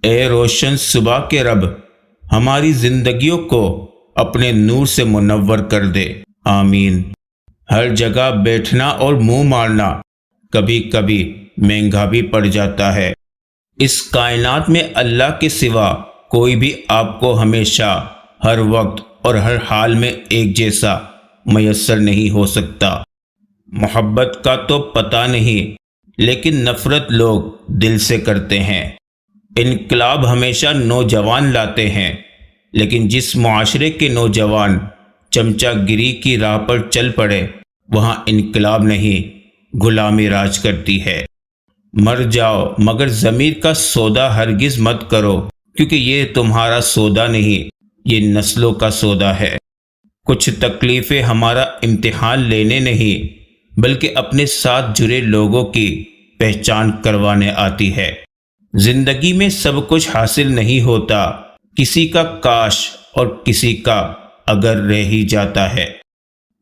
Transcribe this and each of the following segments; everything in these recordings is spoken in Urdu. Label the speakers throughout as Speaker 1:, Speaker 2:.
Speaker 1: اے روشن صبح کے رب، ہماری زندگیوں کو اپنے نور سے منور کر دے، آمین۔ ہر جگہ بیٹھنا اور منہ مارنا کبھی کبھی مہنگا بھی پڑ جاتا ہے۔ اس کائنات میں اللہ کے سوا کوئی بھی آپ کو ہمیشہ، ہر وقت اور ہر حال میں ایک جیسا میسر نہیں ہو سکتا۔ محبت کا تو پتہ نہیں، لیکن نفرت لوگ دل سے کرتے ہیں۔ انقلاب ہمیشہ نوجوان لاتے ہیں، لیکن جس معاشرے کے نوجوان چمچہ گیری کی راہ پر چل پڑے، وہاں انقلاب نہیں، غلامی راج کرتی ہے۔ مر جاؤ مگر ضمیر کا سودا ہرگز مت کرو، کیونکہ یہ تمہارا سودا نہیں، یہ نسلوں کا سودا ہے۔ کچھ تکلیفیں ہمارا امتحان لینے نہیں، بلکہ اپنے ساتھ جڑے لوگوں کی پہچان کروانے آتی ہے۔ زندگی میں سب کچھ حاصل نہیں ہوتا، کسی کا کاش اور کسی کا اگر رہ ہی جاتا ہے۔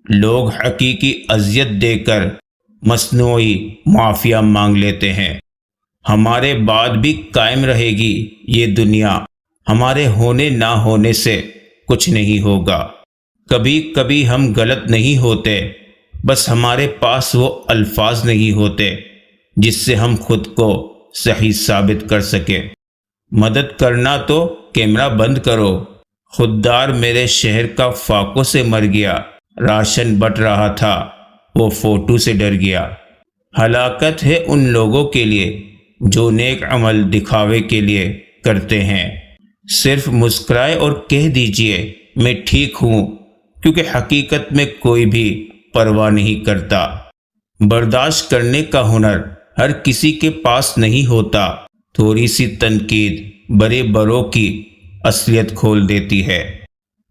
Speaker 1: لوگ حقیقی اذیت دے کر مصنوعی معافیہ مانگ لیتے ہیں۔ ہمارے بعد بھی قائم رہے گی یہ دنیا، ہمارے ہونے نہ ہونے سے کچھ نہیں ہوگا۔ کبھی کبھی ہم غلط نہیں ہوتے، بس ہمارے پاس وہ الفاظ نہیں ہوتے جس سے ہم خود کو صحیح ثابت کر سکیں۔ مدد کرنا تو کیمرہ بند کرو۔ خوددار میرے شہر کا فاقوں سے مر گیا، راشن بٹ رہا تھا وہ فوٹو سے ڈر گیا۔ ہلاکت ہے ان لوگوں کے لیے جو نیک عمل دکھاوے کے لیے کرتے ہیں۔ صرف مسکرائے اور کہہ دیجئے میں ٹھیک ہوں، کیونکہ حقیقت میں کوئی بھی پرواہ نہیں کرتا۔ برداشت کرنے کا ہنر ہر کسی کے پاس نہیں ہوتا، تھوڑی سی تنقید بڑے بڑوں کی اصلیت کھول دیتی ہے۔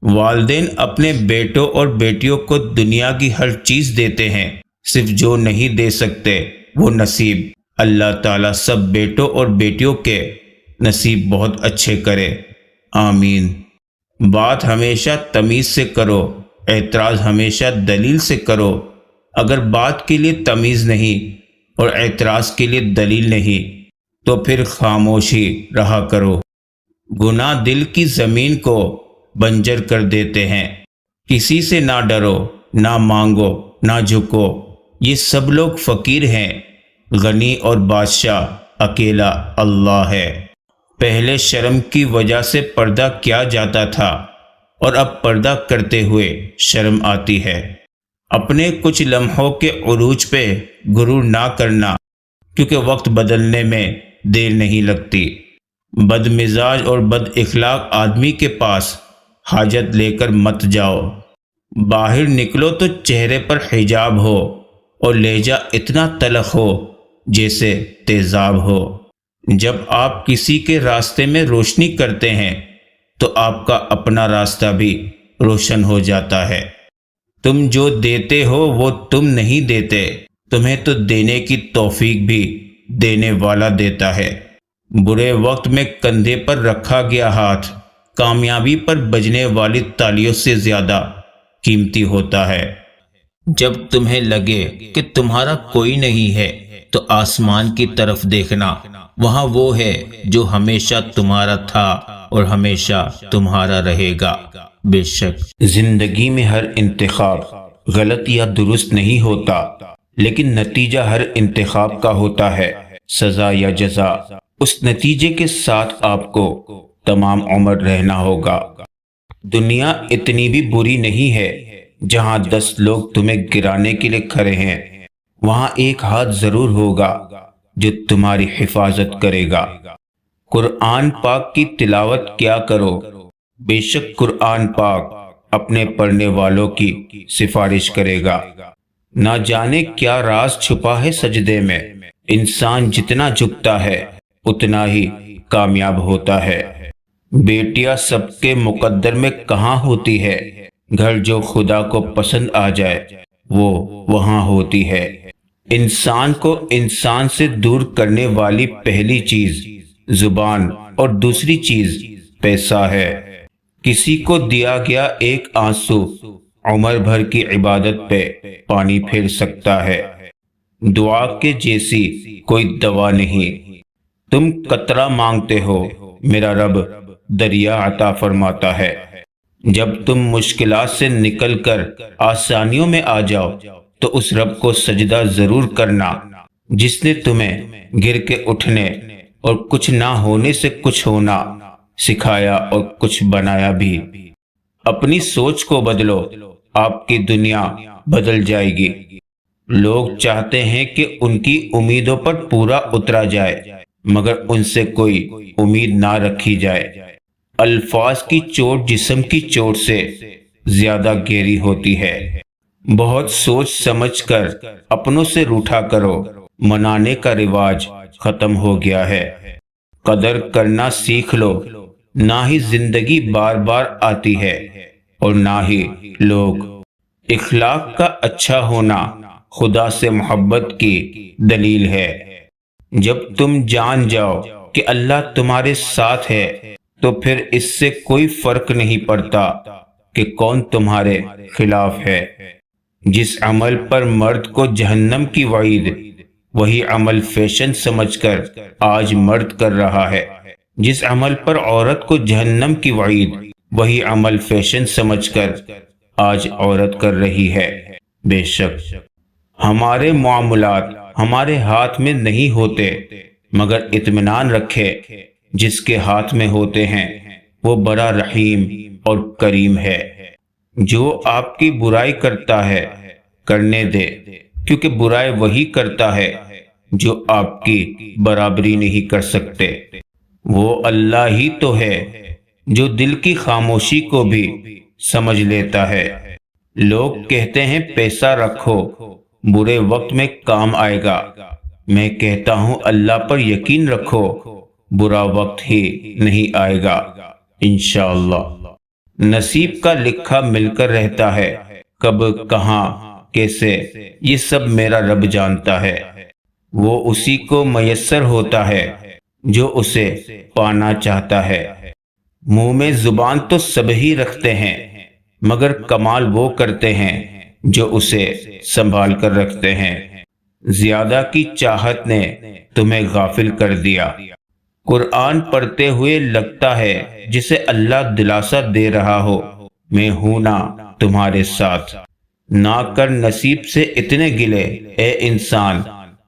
Speaker 1: والدین اپنے بیٹوں اور بیٹیوں کو دنیا کی ہر چیز دیتے ہیں، صرف جو نہیں دے سکتے وہ نصیب۔ اللہ تعالیٰ سب بیٹوں اور بیٹیوں کے نصیب بہت اچھے کرے، آمین۔ بات ہمیشہ تمیز سے کرو، اعتراض ہمیشہ دلیل سے کرو۔ اگر بات کے لیے تمیز نہیں اور اعتراض کے لیے دلیل نہیں، تو پھر خاموشی رہا کرو۔ گناہ دل کی زمین کو بنجر کر دیتے ہیں۔ کسی سے نہ ڈرو، نہ مانگو، نہ جھکو۔ یہ سب لوگ فقیر ہیں، غنی اور بادشاہ اکیلا اللہ ہے۔ پہلے شرم کی وجہ سے پردہ کیا جاتا تھا، اور اب پردہ کرتے ہوئے شرم آتی ہے۔ اپنے کچھ لمحوں کے عروج پہ غرور نہ کرنا، کیونکہ وقت بدلنے میں دیر نہیں لگتی۔ بد مزاج اور بد اخلاق آدمی کے پاس حاجت لے کر مت جاؤ۔ باہر نکلو تو چہرے پر حجاب ہو اور لہجہ اتنا تلخ ہو جیسے تیزاب ہو۔ جب آپ کسی کے راستے میں روشنی کرتے ہیں تو آپ کا اپنا راستہ بھی روشن ہو جاتا ہے۔ تم جو دیتے ہو وہ تم نہیں دیتے، تمہیں تو دینے کی توفیق بھی دینے والا دیتا ہے۔ برے وقت میں کندھے پر رکھا گیا ہاتھ کامیابی پر بجنے والی تالیوں سے زیادہ قیمتی ہوتا ہے۔ جب تمہیں لگے کہ تمہارا کوئی نہیں ہے تو آسمان کی طرف دیکھنا، وہاں وہ ہے جو ہمیشہ تمہارا تھا اور ہمیشہ تمہارا رہے گا۔ بے شک زندگی میں ہر انتخاب غلط یا درست نہیں ہوتا، لیکن نتیجہ ہر انتخاب کا ہوتا ہے، سزا یا جزا۔ اس نتیجے کے ساتھ آپ کو تمام عمر رہنا ہوگا۔ دنیا اتنی بھی بری نہیں ہے، جہاں 10 لوگ تمہیں گرانے کے لیے کھڑے ہیں، وہاں ایک ہاتھ ضرور ہوگا جو تمہاری حفاظت کرے گا۔ قرآن پاک کی تلاوت کیا کرو، بے شک قرآن پاک اپنے پڑھنے والوں کی سفارش کرے گا۔ نہ جانے کیا راز چھپا ہے سجدے میں، انسان جتنا جھکتا ہے اتنا ہی کامیاب ہوتا ہے۔ بیٹیاں سب کے مقدر میں کہاں ہوتی ہے، گھر جو خدا کو پسند آ جائے وہ وہاں ہوتی ہے۔ انسان کو انسان سے دور کرنے والی پہلی چیز زبان اور دوسری چیز پیسہ ہے۔ کسی کو دیا گیا ایک آنسو عمر بھر کی عبادت پہ پانی پھیر سکتا ہے۔ دعا کے جیسی کوئی دوا نہیں۔ تم قطرہ مانگتے ہو، میرا رب دریا عطا فرماتا ہے۔ جب تم مشکلات سے نکل کر آسانیوں میں آ جاؤ تو اس رب کو سجدہ ضرور کرنا جس نے تمہیں گر کے اٹھنے اور کچھ نہ ہونے سے کچھ ہونا سکھایا اور کچھ بنایا بھی۔ اپنی سوچ کو بدلو، آپ کی دنیا بدل جائے گی۔ لوگ چاہتے ہیں کہ ان کی امیدوں پر پورا اترا جائے مگر ان سے کوئی امید نہ رکھی جائے۔ الفاظ کی چوٹ جسم کی چوٹ سے زیادہ گہری ہوتی ہے۔ بہت سوچ سمجھ کر اپنوں سے روٹھا کرو، منانے کا رواج ختم ہو گیا ہے۔ قدر کرنا سیکھ لو، نہ ہی زندگی بار بار آتی ہے اور نہ ہی لوگ۔ اخلاق کا اچھا ہونا خدا سے محبت کی دلیل ہے۔ جب تم جان جاؤ کہ اللہ تمہارے ساتھ ہے تو پھر اس سے کوئی فرق نہیں پڑتا کہ کون تمہارے خلاف ہے۔ جس عمل پر مرد کو جہنم کی وعید، وہی عمل فیشن سمجھ کر آج مرد کر رہا ہے۔ جس عمل پر عورت کو جہنم کی وعید، وہی عمل فیشن سمجھ کر آج عورت کر رہی ہے۔ بے شک ہمارے معاملات ہمارے ہاتھ میں نہیں ہوتے، مگر اطمینان رکھے جس کے ہاتھ میں ہوتے ہیں وہ بڑا رحیم اور کریم ہے۔ جو آپ کی برائی کرتا ہے کرنے دے، کیونکہ برائی وہی کرتا ہے جو آپ کی برابری نہیں کر سکتے۔ وہ اللہ ہی تو ہے جو دل کی خاموشی کو بھی سمجھ لیتا ہے۔ لوگ کہتے ہیں پیسہ رکھو، برے وقت میں کام آئے گا۔ میں کہتا ہوں اللہ پر یقین رکھو، برا وقت ہی نہیں آئے گا انشاءاللہ۔ نصیب کا لکھا مل کر رہتا ہے، کب کہاں کیسے یہ سب میرا رب جانتا ہے۔ وہ اسی کو میسر ہوتا ہے جو اسے پانا چاہتا ہے۔ منہ میں زبان تو سب ہی رکھتے ہیں مگر کمال وہ کرتے ہیں جو اسے سنبھال کر رکھتے ہیں۔ زیادہ کی چاہت نے تمہیں غافل کر دیا۔ قرآن پڑھتے ہوئے لگتا ہے جسے اللہ دلاسا دے رہا ہو، میں ہوں نا تمہارے ساتھ۔ نہ کر نصیب سے اتنے گلے اے انسان،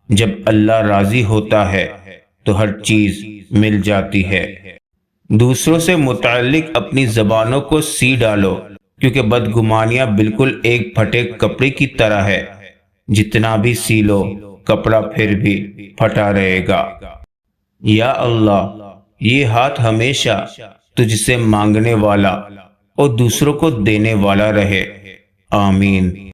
Speaker 1: جب اللہ راضی ہوتا ہے تو ہر چیز مل جاتی ہے۔ دوسروں سے متعلق اپنی زبانوں کو سی ڈالو، کیونکہ بدگمانیاں بالکل ایک پھٹے کپڑے کی طرح ہے، جتنا بھی سی لو کپڑا پھر بھی پھٹا رہے گا۔ یا اللہ یہ ہاتھ ہمیشہ تجھ سے مانگنے والا اور دوسروں کو دینے والا رہے، آمین۔